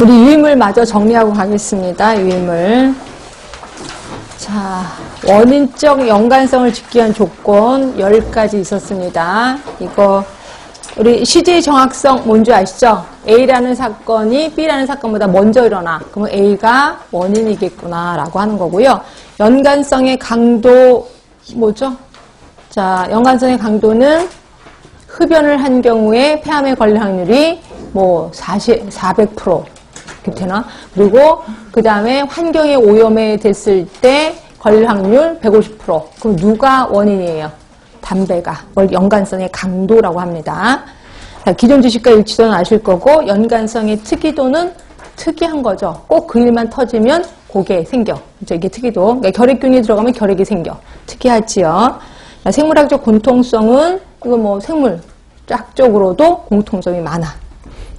우리 유인물 마저 정리하고 가겠습니다. 유인물. 자, 원인적 연관성을 짓기 위한 조건 10가지 있었습니다. 이거 우리 CJ 정확성 뭔지 아시죠? A라는 사건이 B라는 사건보다 먼저 일어나. 그러면 A가 원인이겠구나 라고 하는 거고요. 연관성의 강도 뭐죠? 자, 연관성의 강도는 흡연을 한 경우에 폐암에 걸릴 확률이 뭐 400% 이렇게 되나? 그리고 그 다음에 환경에 오염이 됐을 때 걸릴 확률 150%. 그럼 누가 원인이에요? 담배가. 연관성의 강도라고 합니다. 자, 기존 지식과 일치도는 아실 거고, 연관성의 특이도는 특이한 거죠. 꼭 그 일만 터지면 그게 생겨. 그렇죠? 이게 특이도. 그러니까 결핵균이 들어가면 결핵이 생겨. 특이하지요. 자, 생물학적 공통성은 이거 뭐 생물학적으로도 공통점이 많아.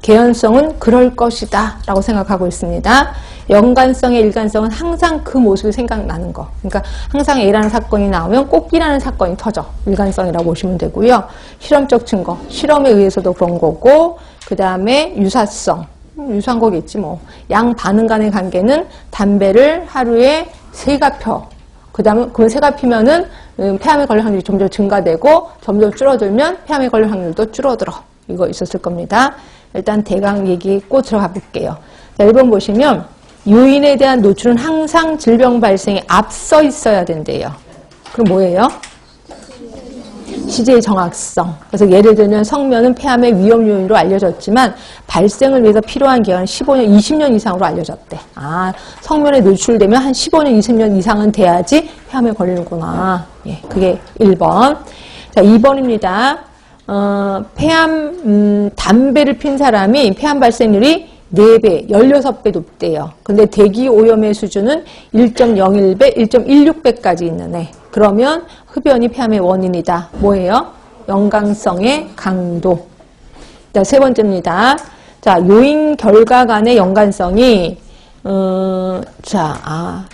개연성은 그럴 것이다 라고 생각하고 있습니다. 연관성의 일관성은 항상 그 모습이 생각나는 거. 그러니까 항상 A라는 사건이 나오면 꼭 B라는 사건이 터져. 일관성이라고 보시면 되고요. 실험적 증거, 실험에 의해서도 그런 거고, 그 다음에 유사성, 유사한 거겠지 뭐. 양 반응 간의 관계는 담배를 하루에 3갑 펴. 그 다음에 그 3갑 피면은 폐암에 걸릴 확률이 점점 증가되고, 점점 줄어들면 폐암에 걸릴 확률도 줄어들어. 이거 있었을 겁니다. 일단 대강 얘기 꼭 들어가 볼게요. 자, 1번 보시면 요인에 대한 노출은 항상 질병 발생에 앞서 있어야 된대요. 그럼 뭐예요? CJ 정확성. 그래서 예를 들면 성면은 폐암의 위험 요인으로 알려졌지만 발생을 위해서 필요한 기간은 15년, 20년 이상으로 알려졌대. 아, 성면에 노출되면 한 15년, 20년 이상은 돼야지 폐암에 걸리는구나. 예, 그게 1번. 자, 2번입니다. 담배를 핀 사람이 폐암 발생률이 4배, 16배 높대요. 근데 대기 오염의 수준은 1.01배, 1.16배까지 있는 애. 그러면 흡연이 폐암의 원인이다. 뭐예요? 연관성의 강도. 자, 3번째입니다. 자, 요인 결과 간의 연관성이,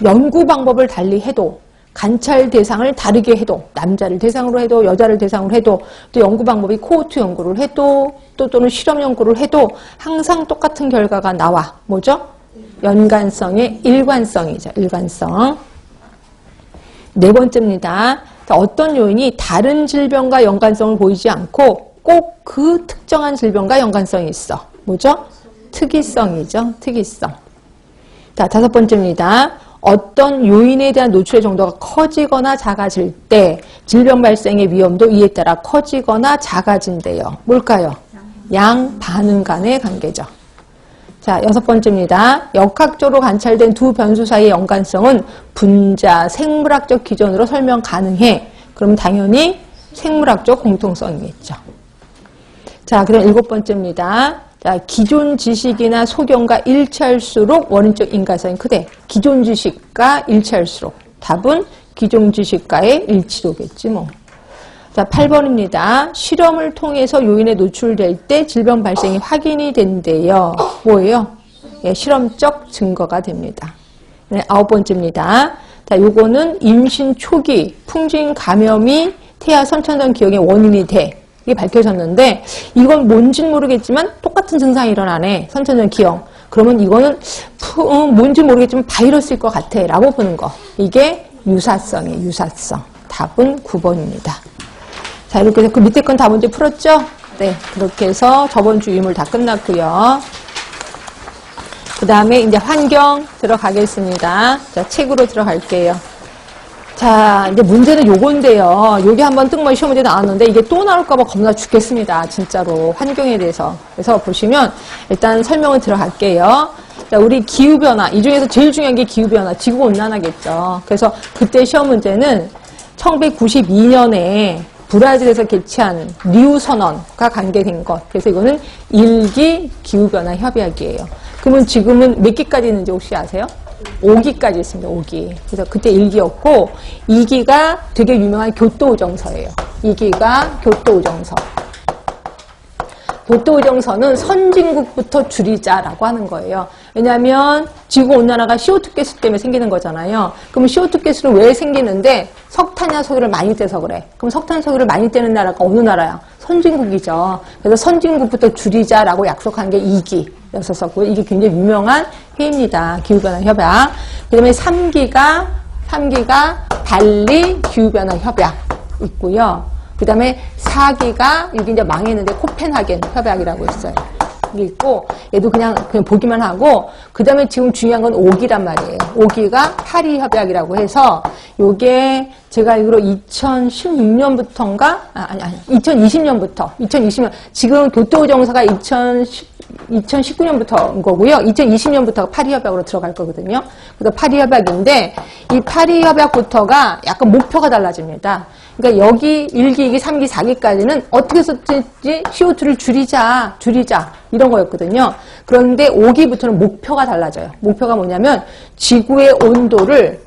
연구 방법을 달리 해도 관찰 대상을 다르게 해도, 남자를 대상으로 해도 여자를 대상으로 해도, 또 연구 방법이 코호트 연구를 해도 또는 실험 연구를 해도 항상 똑같은 결과가 나와. 뭐죠? 연관성의 일관성이죠. 일관성. 4번째입니다. 어떤 요인이 다른 질병과 연관성을 보이지 않고 꼭 그 특정한 질병과 연관성이 있어. 뭐죠? 특이성이죠. 특이성. 자, 5번째입니다. 어떤 요인에 대한 노출의 정도가 커지거나 작아질 때 질병 발생의 위험도 이에 따라 커지거나 작아진대요. 뭘까요? 양 반응 간의 관계죠. 자, 6번째입니다. 역학적으로 관찰된 두 변수 사이의 연관성은 분자, 생물학적 기준으로 설명 가능해. 그럼 당연히 생물학적 공통성이겠죠. 자, 그럼 7번째입니다. 자, 기존 지식이나 소견과 일치할수록 원인적 인과성이 크대. 기존 지식과 일치할수록. 답은 기존 지식과의 일치도겠지 뭐. 자, 8번입니다. 실험을 통해서 요인에 노출될 때 질병 발생이 확인이 된대요. 뭐예요? 예, 실험적 증거가 됩니다. 네, 9번째입니다. 자, 요거는 임신 초기 풍진 감염이 태아 선천성 기형의 원인이 돼. 이게 밝혀졌는데 이건 뭔지는 모르겠지만 똑같은 증상이 일어나네. 선천성 기형. 그러면 이거는 뭔지 모르겠지만 바이러스일 것 같아 라고 보는 거. 이게 유사성이에요. 유사성. 답은 9번입니다. 자, 이렇게 해서 그 밑에 건 다 문제 풀었죠? 네, 그렇게 해서 저번 주 유물 다 끝났고요. 그 다음에 이제 환경 들어가겠습니다. 자, 책으로 들어갈게요. 자, 이제 문제는 요건데요. 요게 한번 뜬금없이 시험 문제 나왔는데 이게 또 나올까봐 겁나 죽겠습니다. 진짜로. 환경에 대해서. 그래서 보시면 일단 설명을 들어갈게요. 자, 우리 기후변화. 이 중에서 제일 중요한 게 기후변화. 지구온난화겠죠. 그래서 그때 시험 문제는 1992년에 브라질에서 개최한 리우 선언과 관계된 것. 그래서 이거는 1기 기후변화 협약이에요. 그러면 지금은 몇 기까지 있는지 혹시 아세요? 5기까지 있습니다. 5기. 그래서 그때 1기였고 2기가 되게 유명한 교토의정서예요. 2기가 교토의정서. 교토의정서는 선진국부터 줄이자라고 하는 거예요. 왜냐하면 지구온난화가 CO2 가스 때문에 생기는 거잖아요. 그럼 CO2 가스는 왜 생기는데 석탄이나 석유를 많이 떼서 그래. 그럼 석탄, 석유를 많이 떼는 나라가 어느 나라야? 선진국이죠. 그래서 선진국부터 줄이자라고 약속한 게 2기. 였었고요. 이게 굉장히 유명한 회의입니다. 기후변화 협약. 그 다음에 3기가 발리 기후변화 협약 있고요. 그 다음에 4기가 이게 이제 망했는데 코펜하겐 협약이라고 있어요. 이게 있고 얘도 그냥 보기만 하고 그 다음에 지금 중요한 건 5기란 말이에요. 5기가 파리 협약이라고 해서 요게 제가 알기로 2016년부터인가? 아니 2020년부터 2020년 지금 교토정서가 2019년부터인 거고요. 2020년부터 파리 협약으로 들어갈 거거든요. 그래서 파리 협약인데 이 파리 협약부터가 약간 목표가 달라집니다. 그러니까 여기 1기, 2기, 3기, 4기까지는 어떻게 해서든지 CO2를 줄이자 이런 거였거든요. 그런데 5기부터는 목표가 달라져요. 목표가 뭐냐면 지구의 온도를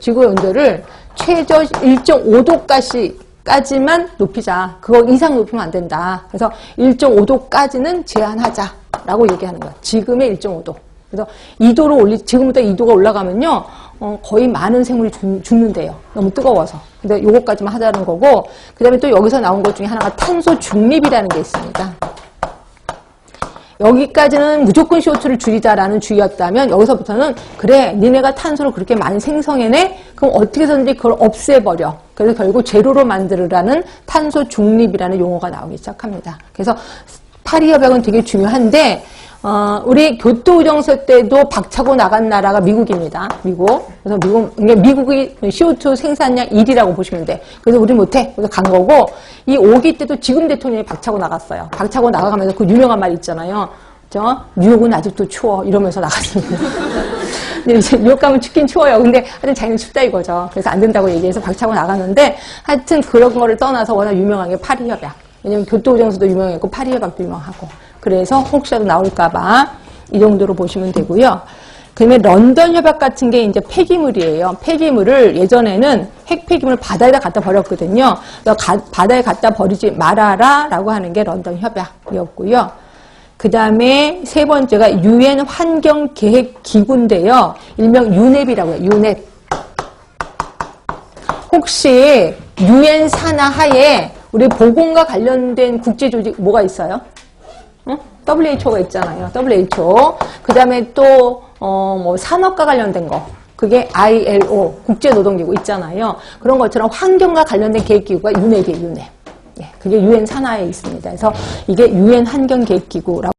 최저 1.5도까지만 높이자. 그거 이상 높이면 안 된다. 그래서 1.5도까지는 제한하자라고 얘기하는 거야. 지금의 1.5도. 그래서 2도로 지금부터 2도가 올라가면요, 거의 많은 생물이 죽는데요. 너무 뜨거워서. 근데 요거까지만 하자는 거고, 그 다음에 또 여기서 나온 것 중에 하나가 탄소 중립이라는 게 있습니다. 여기까지는 무조건 CO2를 줄이자라는 주의였다면 여기서부터는 그래 니네가 탄소를 그렇게 많이 생성해내? 그럼 어떻게 해서든지 그걸 없애버려. 그래서 결국 제로로 만들으라는 탄소 중립이라는 용어가 나오기 시작합니다. 그래서 파리 협약은 되게 중요한데 우리 교토의정서 때도 박차고 나간 나라가 미국입니다. 미국. 그래서 미국이 CO2 생산량 1위라고 보시면 돼. 그래서 우리 못해. 그래서 간 거고, 이 5기 때도 지금 대통령이 박차고 나갔어요. 박차고 나가면서 그 유명한 말 있잖아요. 뉴욕은 아직도 추워. 이러면서 나갔습니다. 근데 이제 뉴욕 가면 춥긴 추워요. 근데 하여튼 자기는 춥다 이거죠. 그래서 안 된다고 얘기해서 박차고 나갔는데, 하여튼 그런 거를 떠나서 워낙 유명한 게 파리 협약. 왜냐면 교토의정서도 유명했고, 파리 협약도 유명하고. 그래서 혹시라도 나올까봐 이 정도로 보시면 되고요. 그다음에 런던 협약 같은 게 이제 폐기물이에요. 폐기물을 예전에는 핵 폐기물 바다에다 갖다 버렸거든요. 바다에 갖다 버리지 말아라라고 하는 게 런던 협약이었고요. 그 다음에 세 번째가 유엔 환경계획기구인데요. 일명 유넵이라고 해요. 유넵. 혹시 유엔 산하 하에 우리 보건과 관련된 국제조직 뭐가 있어요? WHO가 있잖아요. WHO. 그 다음에 또, 산업과 관련된 거. 그게 ILO, 국제노동기구 있잖아요. 그런 것처럼 환경과 관련된 계획기구가 유넵이에요, 유넵. 예, 그게 유엔 산하에 있습니다. 그래서 이게 유엔 환경계획기구라고